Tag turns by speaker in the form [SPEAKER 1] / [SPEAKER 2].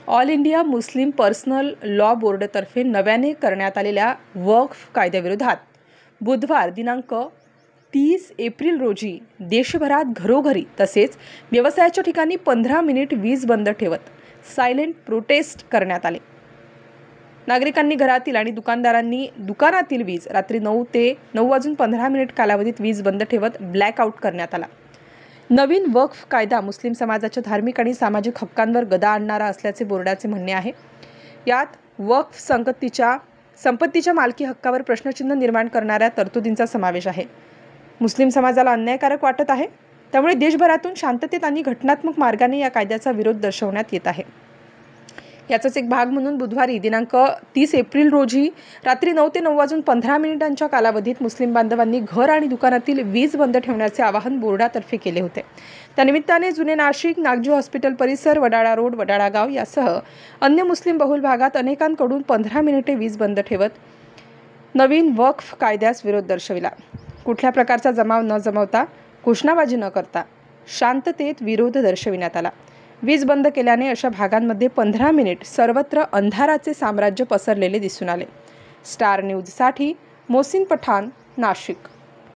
[SPEAKER 1] All India Muslim personal law बोर्डतर्फे नव्याने करण्यात आलेल्या वक्फ कायद्याविरोधात बुधवार दिनांक 30 एप्रिल रोजी देशभरात घरोघरी तसेच व्यवसायाच्या ठिकाणी 15 मिनिट वीज बंद ठेवत सायलेंट प्रोटेस्ट करण्यात आले। नागरिकांनी घरातील आणि दुकानदारांनी दुकानातील वीज रात्री 9 ते 9:15 कालावधीत वीज बंद ठेवत ब्लॅकआउट करण्यात आला। नवीन वक्फ कायदा मुस्लिम समाजाच्या धार्मिक आणि सामाजिक हक्कांवर गदा आणणारा असल्याचे बोर्डाचे म्हणणे आहे। यात वक्फ संपत्तीच्या मालकी हक्कावर प्रश्नचिन्ह निर्माण करणाऱ्या तरतुदींचा समावेश आहे। मुस्लिम समाजाला अन्यायकारक वाटत आहे, त्यामुळे देशभरातून शांततेत आणि घटनात्मक मार्गाने या कायद्याचा विरोध दर्शवण्यात येत आहे। याचाच एक भाग म्हणून बुधवारी दिनांक 30 एप्रिल रोजी रात्री 9 ते 9:15 कालावधीत मुस्लिम बांधवांनी घर आणि दुकानातील वीज बंद ठेवण्याचे आवाहन बोर्डातर्फे केले होते। त्यानिमित्ताने जुने नाशिक, नागजी हॉस्पिटल परिसर, वडाळा रोड, वडाळा गाव यासह अन्य मुस्लिम बहुल भागात अनेकांकडून 15 मिनिटे वीज बंद ठेवत नवीन वक्फ कायद्यास विरोध दर्शविला। कुठल्या प्रकारचा जमाव न जमवता, घोषणाबाजी न करता शांततेत विरोध दर्शविण्यात आला। वीज बंद केल्याने अशा भागांमध्ये 15 मिनिट सर्वत्र अंधाराचे साम्राज्य पसरलेले दिसून आले। स्टार न्यूजसाठी मोहसिन पठाण, नाशिक।